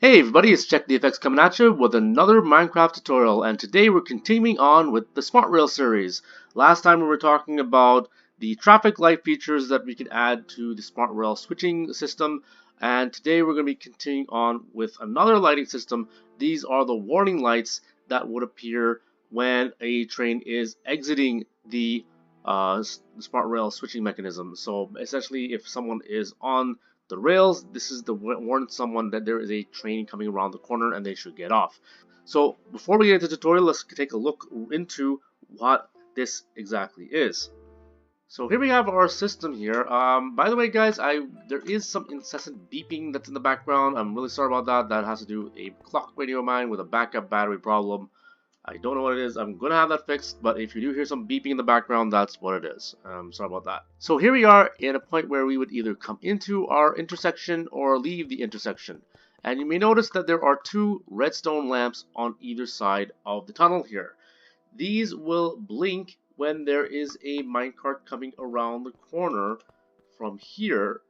Hey everybody, it's CheckTheFX coming at you with another Minecraft tutorial, and today we're continuing on with the Smart Rail series. Last time we were talking about the traffic light features that we could add to the Smart Rail switching system, and today we're going to be continuing on with another lighting system. These are the warning lights that would appear when a train is exiting the Smart Rail switching mechanism. So essentially, if someone is on the rails, this is to warn someone that there is a train coming around the corner and they should get off. So before we get into the tutorial, let's take a look into what this exactly is. So here we have our system here. By the way, guys, there is some incessant beeping that's in the background. I'm really sorry about that. That has to do with a clock radio of mine with a backup battery problem. I don't know what it is. I'm gonna have that fixed, but if you do hear some beeping in the background, that's what it is. Sorry about that. So here we are in a point where we would either come into our intersection or leave the intersection. And you may notice that there are two redstone lamps on either side of the tunnel here. These will blink when there is a minecart coming around the corner from here.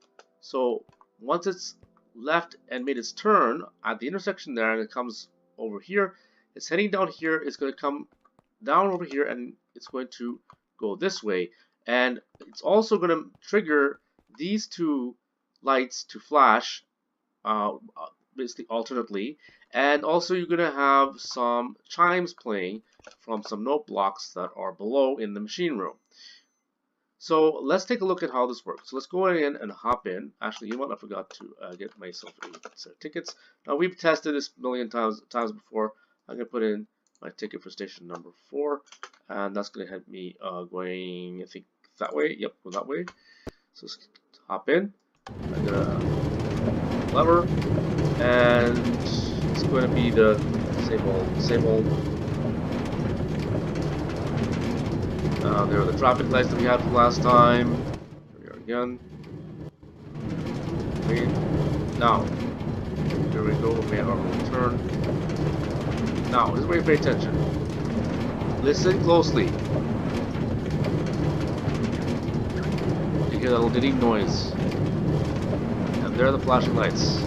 So once it's left and made its turn at the intersection there and it comes over here, it's heading down here, it's going to come down over here and it's going to go this way. And it's also going to trigger these two lights to flash basically alternately. And also you're going to have some chimes playing from some note blocks that are below in the machine room. So let's take a look at how this works. So let's go in and hop in. Actually, you know what? I forgot to get myself a set of tickets. Now we've tested this a million times before. I'm going to put in my ticket for station number 4, and that's going to have me going, I think, that way. Yep, go that way. So let's hop in. I'm going to lever, and it's going to be the same old. There are the traffic lights that we had from last time. Here we are again. Now, here we go. We have our return. Now, just wait, pay attention. Listen closely. You hear that little ding noise. And there are the flashing lights.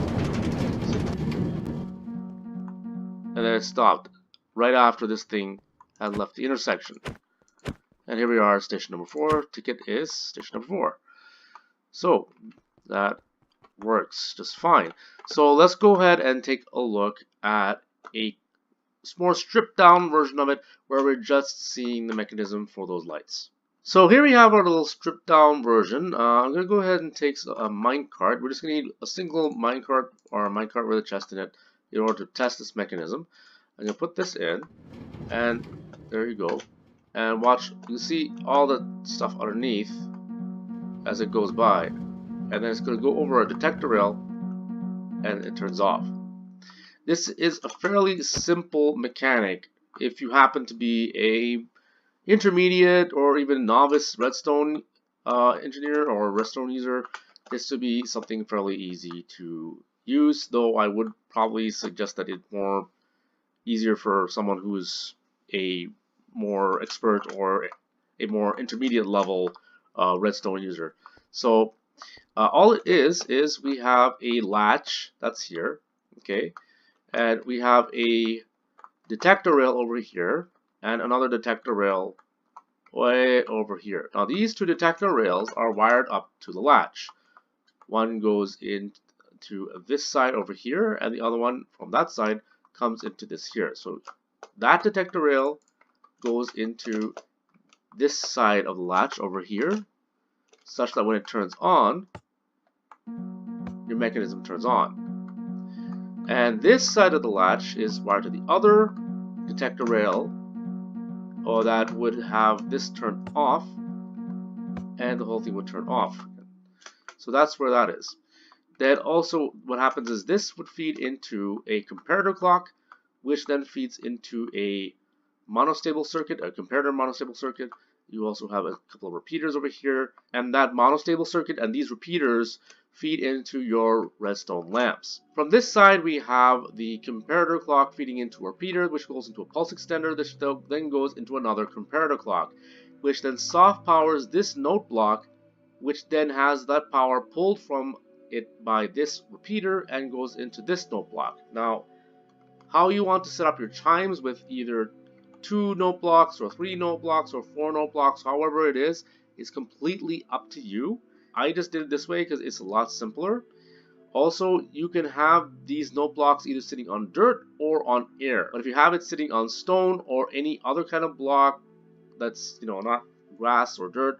And then it stopped right after this thing had left the intersection. And here we are, station number 4. Ticket is station number 4. So, that works just fine. So, let's go ahead and take a look at a more stripped down version of it where we're just seeing the mechanism for those lights. So here we have our little stripped down version. I'm going to go ahead and take a minecart. We're just going to need a single minecart or a minecart with a chest in it in order to test this mechanism. I'm going to put this in, and there you go. And watch, you can see all the stuff underneath as it goes by. And then it's going to go over a detector rail and it turns off. This is a fairly simple mechanic if you happen to be a intermediate or even novice redstone engineer or redstone user. This would be something fairly easy to use, though I would probably suggest that it's more easier for someone who's a more expert or a more intermediate level redstone user. So all it is we have a latch that's here, okay? And we have a detector rail over here and another detector rail way over here. Now these two detector rails are wired up to the latch. One goes into this side over here and the other one from that side comes into this here. So that detector rail goes into this side of the latch over here such that when it turns on, your mechanism turns on. And this side of the latch is wired to the other detector rail, or that would have this turned off, and the whole thing would turn off. So that's where that is. Then also what happens is this would feed into a comparator clock, which then feeds into a monostable circuit, a comparator monostable circuit. You also have a couple of repeaters over here, and that monostable circuit and these repeaters feed into your redstone lamps. From this side we have the comparator clock feeding into a repeater, which goes into a pulse extender, which then goes into another comparator clock, which then soft powers this note block, which then has that power pulled from it by this repeater and goes into this note block. Now, how you want to set up your chimes with either 2 note blocks or 3 note blocks or 4 note blocks, however it is completely up to you. I just did it this way because it's a lot simpler. Also, you can have these note blocks either sitting on dirt or on air. But if you have it sitting on stone or any other kind of block that's, not grass or dirt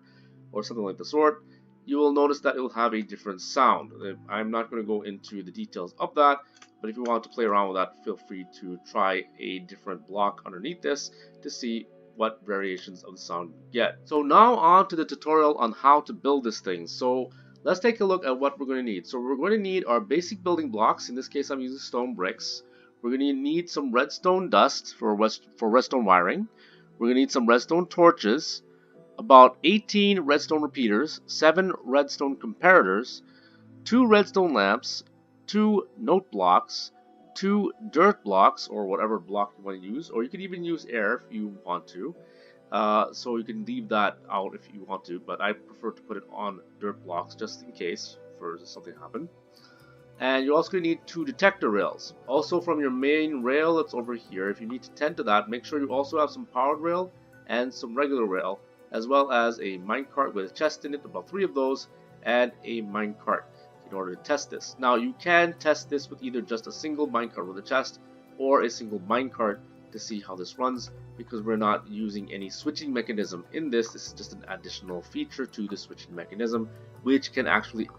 or something like the sort, you will notice that it will have a different sound. I'm not going to go into the details of that, but if you want to play around with that, feel free to try a different block underneath this to see what variations of the sound you get. So now on to the tutorial on how to build this thing. So let's take a look at what we're going to need. So we're going to need our basic building blocks. In this case, I'm using stone bricks. We're going to need some redstone dust for redstone wiring. We're going to need some redstone torches, about 18 redstone repeaters, 7 redstone comparators, 2 redstone lamps, 2 note blocks, 2 dirt blocks, or whatever block you want to use, or you could even use air if you want to. So you can leave that out if you want to, but I prefer to put it on dirt blocks just in case for something to happen. And you're also going to need 2 detector rails. Also from your main rail that's over here, if you need to tend to that, make sure you also have some powered rail and some regular rail, as well as a minecart with a chest in it, about 3 of those, and a minecart in order to test this. Now you can test this with either just a single minecart with a chest or a single minecart to see how this runs, because we're not using any switching mechanism in this. This is just an additional feature to the switching mechanism, which can actually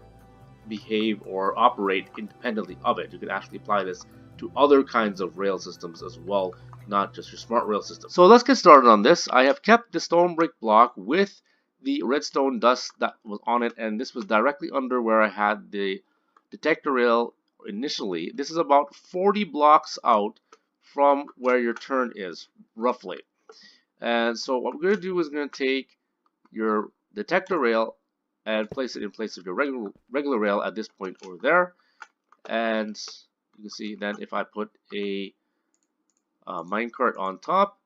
behave or operate independently of it. You can actually apply this to other kinds of rail systems as well, not just your smart rail system. So let's get started on this. I have kept the stone brick block with the redstone dust that was on it, and this was directly under where I had the detector rail initially. This is about 40 blocks out from where your turn is, roughly. And so what we're going to do is going to take your detector rail and place it in place of your regular rail at this point over there. And you can see then if I put a minecart on top,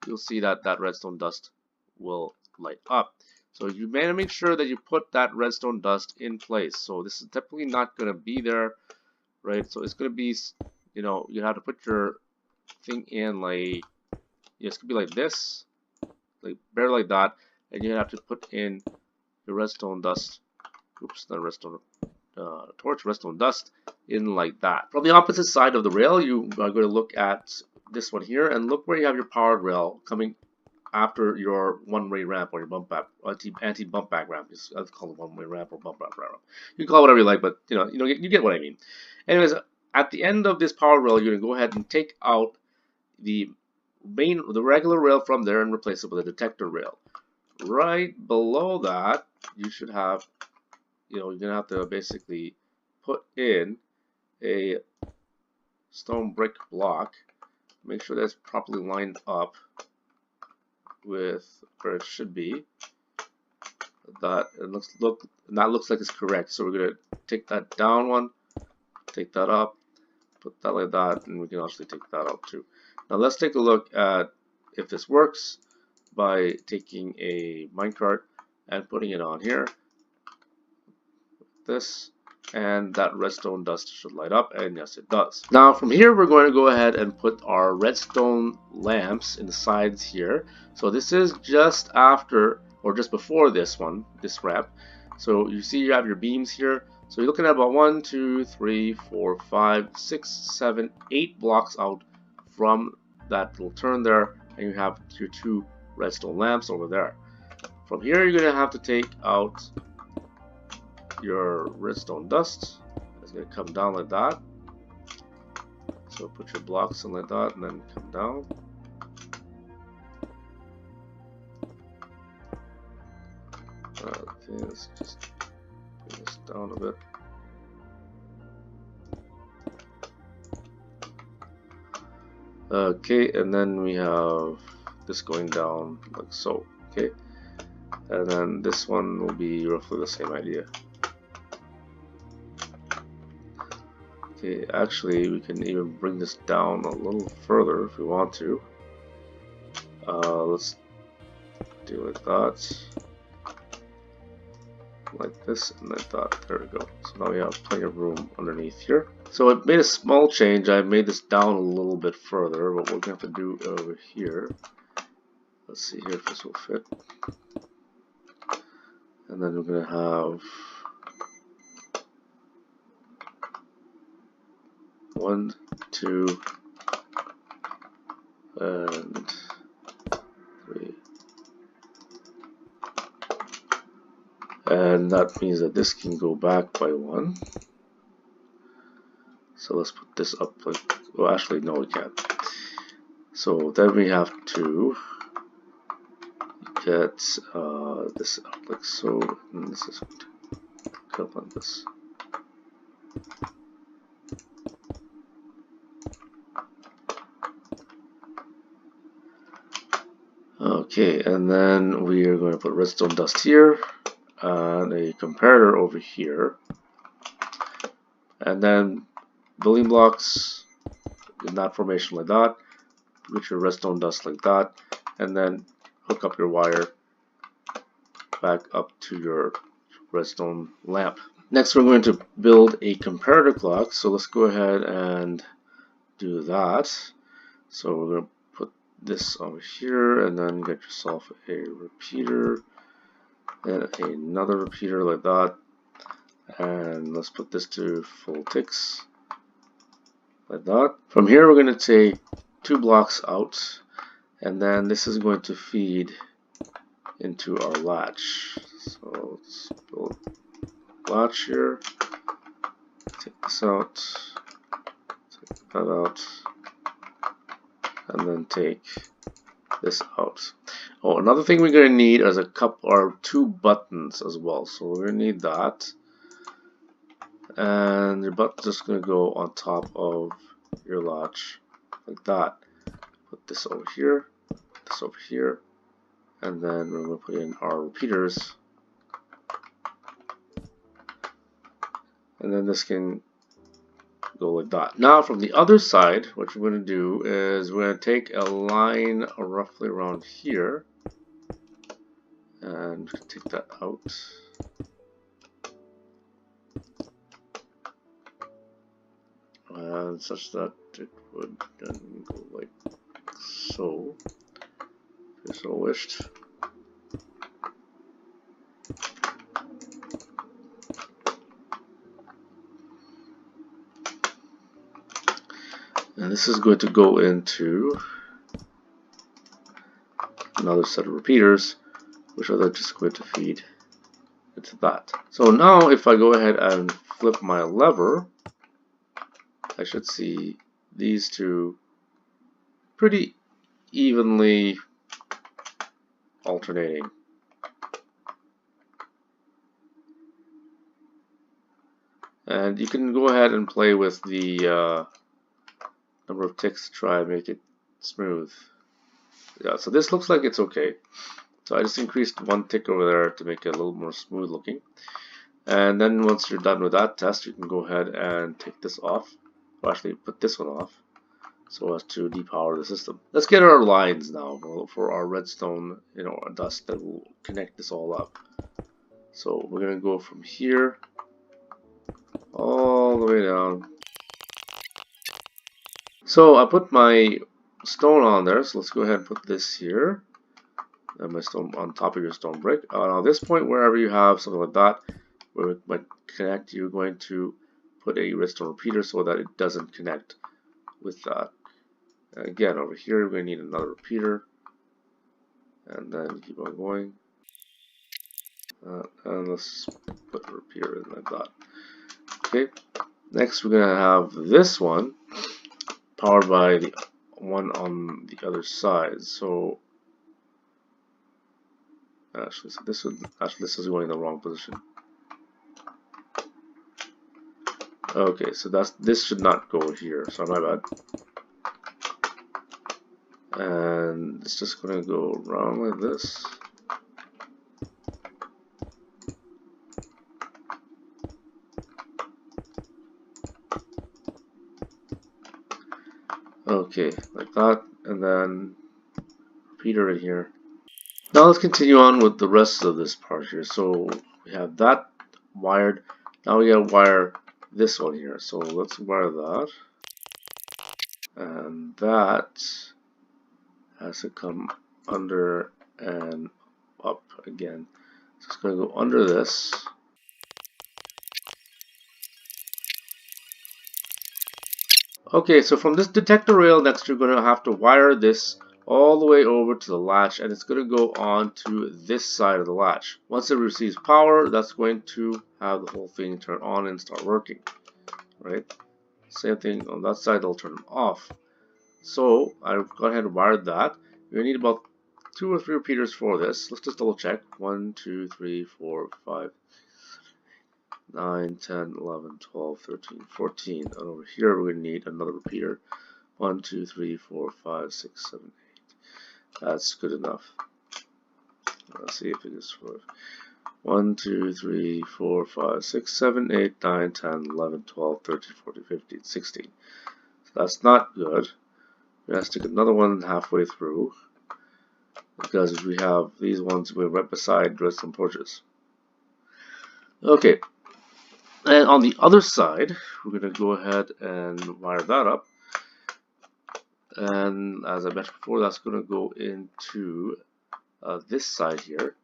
you'll see that that redstone dust will light up. So you better make sure that you put that redstone dust in place. So this is definitely not going to be there, right? So it's going to be, you have to put your thing in like, it's going to be like this, like barely like that, and you have to put in your redstone dust, oops, not redstone, torch, redstone dust in like that. From the opposite side of the rail, you are going to look at this one here, and look where you have your powered rail coming after your one-way ramp or your bump back, anti-bump back ramp. I'll call it one-way ramp or bump back ramp. You can call it whatever you like, but you get what I mean. Anyways, at the end of this powered rail, you're going to go ahead and take out the regular rail from there and replace it with a detector rail. Right below that, you should have, you're going to have to basically put in a stone brick block. Make sure that's properly lined up with where it should be. That looks like it's correct. So we're going to take that down one, take that up, put that like that, and we can actually take that out too. Now let's take a look at if this works by taking a minecart and putting it on here. This, and that redstone dust should light up, and yes, it does. Now from here, we're going to go ahead and put our redstone lamps in the sides here. So this is just after or just before this ramp. So you see you have your beams here. So you're looking at about 1, 2, 3, 4, 5, 6, 7, 8 blocks out from that little turn there, and you have your 2 redstone lamps over there. From here, you're going to have to take out your redstone dust. It's going to come down like that. So put your blocks in like that and then come down. Okay, let's just bring this down a bit. Okay, and then we have this going down like so. Okay, and then this one will be roughly the same idea. Okay, actually we can even bring this down a little further if we want to. Let's do like that. like this, and like that. There we go. So now we have plenty of room underneath here. So I made a small change. I made this down a little bit further, but what we're going to have to do over here, let's see here if this will fit. And then we're going to have 1, 2, and 3. And that means that this can go back by 1. So let's put this up like, well actually no we can't. So then we have to get this up like so, and this is going to come on this. Okay, and then we are going to put redstone dust here and a comparator over here, and then building blocks in that formation like that, put your redstone dust like that, and then hook up your wire back up to your redstone lamp. Next we're going to build a comparator clock, so let's go ahead and do that. So we're going to put this over here and then get yourself a repeater and another repeater like that, and let's put this to full ticks like that. From here we're going to take 2 blocks out, and then this is going to feed into our latch. So let's build a latch here, take this out, take that out, and then take this out. Oh, another thing we're going to need is a cup or 2 buttons as well. So we're going to need that, and your button's just going to go on top of your latch like that. Put this over here, this over here, and then we're going to put in our repeaters, and then this can go like that. Now from the other side, what we're going to do is we're going to take a line roughly around here and take that out. And such that it would then go like so, if you so wished. And this is going to go into another set of repeaters, which are then just going to feed into that. So now if I go ahead and flip my lever, I should see these two pretty evenly alternating. And you can go ahead and play with the number of ticks to try and make it smooth. Yeah, so this looks like it's okay. So I just increased 1 tick over there to make it a little more smooth looking. And then once you're done with that test, you can go ahead and take this off. Or actually put this one off, so as to depower the system. Let's get our lines now for our redstone, dust that will connect this all up. So we're gonna go from here all the way down. So I put my stone on there, so let's go ahead and put this here, and my stone on top of your stone brick. Now at this point, wherever you have something like that where it might connect, you're going to put a redstone repeater so that it doesn't connect with that. And again, over here we're going to need another repeater, and then keep on going. And let's put a repeater in like that. Okay, next we're going to have this one powered by the one on the other side. So actually, this is going in the wrong position. Okay, so this should not go here, so my bad. And it's just going to go around like this. Okay, like that, and then repeater in here. Now let's continue on with the rest of this part here. So We have that wired. Now we gotta wire this one here. So let's wire that. And that has to come under and up again. So it's gonna go under this. Okay, so from this detector rail, next you're going to have to wire this all the way over to the latch, and it's going to go on to this side of the latch. Once it receives power, that's going to have the whole thing turn on and start working, right? Same thing on that side, it'll turn off. So I've gone ahead and wired that. You're going to need about 2 or 3 repeaters for this. Let's just double check. 1, 2, 3, 4, 5, 9, 10, 11, 12, 13, 14. And over here we're going to need another repeater. 1, 2, 3, 4, 5, 6, 7, 8. That's good enough. Let's see if it is for 1, 2, 3, 4, 5, 6, 7, 8, 9, 10, 11, 12, 13, 14, 15, 16. So that's not good. We have to stick another one halfway through because we have these ones right beside redstone porches. Okay. And on the other side, we're going to go ahead and wire that up. And as I mentioned before, that's going to go into this side here.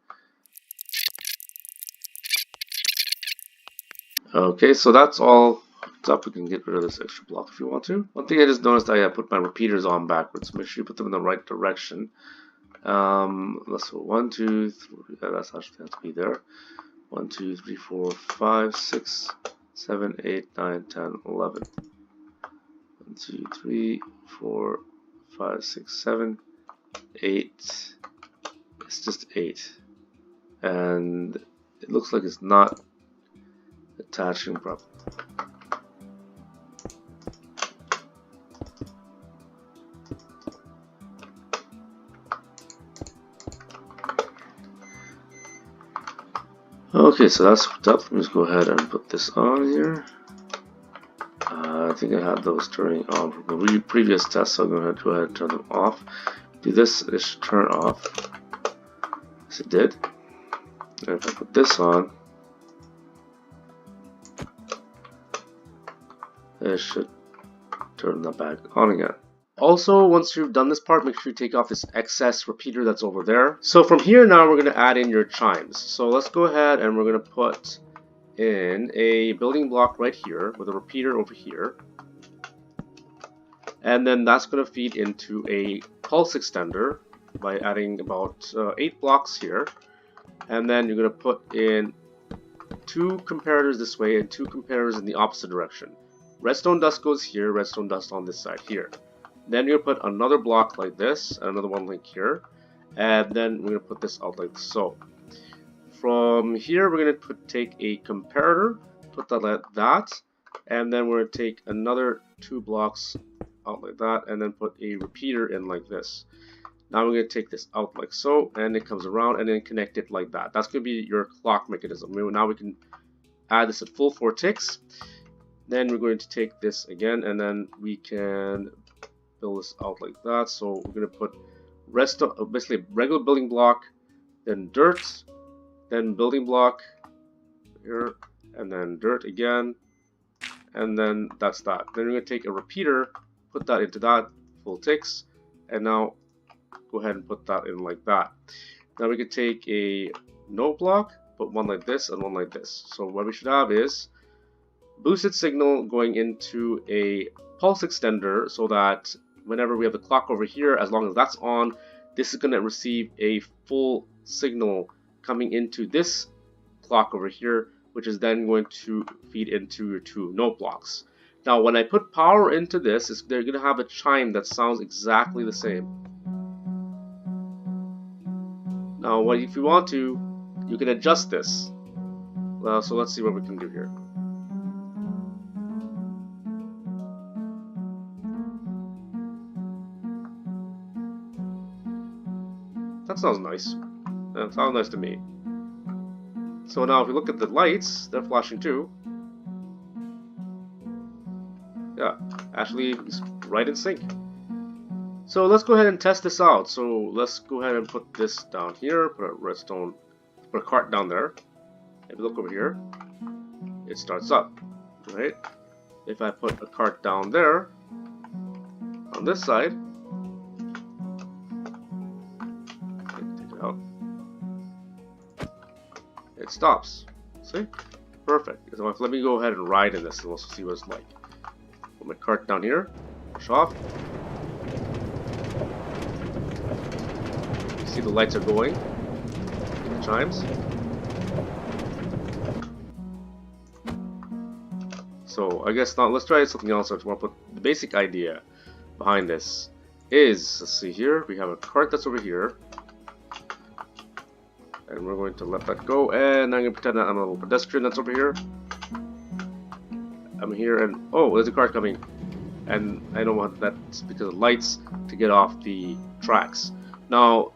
Okay, so that's all hooked up. We can get rid of this extra block if you want to. One thing I just noticed, I put my repeaters on backwards. Make sure you put them in the right direction. Let's go 1, 2, 3. Yeah, that's actually has to be there. 1, 2, 3, 4, 5, 6, 7, 8, 9, 10, 11. 1, 2, 3, 4, 5, 6, 7, 8. It's just 8. And it looks like it's not attaching properly. Okay, so that's hooked up. Let me just go ahead and put this on here. I think I had those turning on from the previous test, so I'm going to go ahead and turn them off. Do this, it should turn off. Yes, it did. And if I put this on, it should turn that back on again. Also, once you've done this part, make sure you take off this excess repeater that's over there. So from here now, we're going to add in your chimes. So let's go ahead and we're going to put in a building block right here with a repeater over here. And then that's going to feed into a pulse extender by adding about 8 blocks here. And then you're going to put in 2 comparators this way and 2 comparators in the opposite direction. Redstone dust goes here, redstone dust on this side here. Then you're going to put another block like this, and another one like here, and then we're going to put this out like so. From here, we're going to take a comparator, put that like that, and then we're going to take another 2 blocks out like that, and then put a repeater in like this. Now we're going to take this out like so, and it comes around, and then connect it like that. That's going to be your clock mechanism. Now we can add this at full 4 ticks. Then we're going to take this again, and then we can build this out like that. So we're going to put basically regular building block, then dirt, then building block here, and then dirt again, and then that's that. Then we're going to take a repeater, put that into that, full ticks, and now go ahead and put that in like that. Now we can take a note block, put one like this and one like this. So what we should have is boosted signal going into a pulse extender, so that whenever we have the clock over here, as long as that's on, this is going to receive a full signal coming into this clock over here, which is then going to feed into your 2 note blocks. Now when I put power into this, they're going to have a chime that sounds exactly the same. Now if you want to, you can adjust this. So let's see what we can do here. That sounds nice. That sounds nice to me. So now if you look at the lights, they're flashing too. Yeah, actually it's right in sync. So let's go ahead and test this out. So let's go ahead and put this down here, put a redstone, put a cart down there. if you look over here, it starts up, right? If I put a cart down there, on this side, take it out, it stops. See? Perfect. So let me go ahead and ride in this and we'll see what it's like. Put my cart down here, push off. You see the lights are going in the chimes. So I guess now let's try something else. I just want to put the basic idea behind this is, let's see here, we have a cart that's over here. And we're going to let that go, and I'm going to pretend that I'm a little pedestrian that's over here. I'm here, and oh, there's a car coming. And I know what that's because of lights to get off the tracks. Now,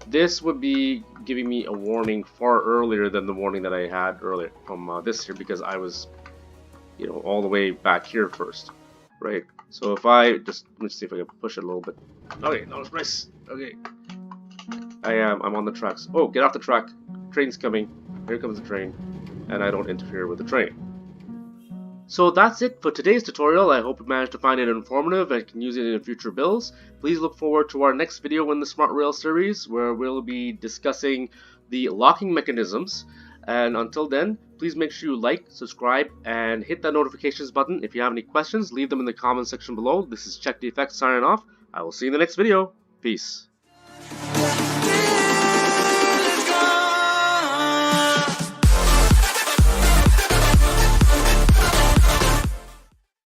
this would be giving me a warning far earlier than the warning that I had earlier from this here, because I was, you know, all the way back here first, right? So if I just, let me see if I can push it a little bit. Okay, that was nice. Okay. I'm on the tracks. Oh, get off the track. Train's coming. Here comes the train. And I don't interfere with the train. So that's it for today's tutorial. I hope you managed to find it informative and can use it in future builds. Please look forward to our next video in the Smart Rail series, where we'll be discussing the locking mechanisms. And until then, please make sure you like, subscribe, and hit that notifications button. If you have any questions, leave them in the comment section below. This is Check the Effects signing off. I will see you in the next video. Peace.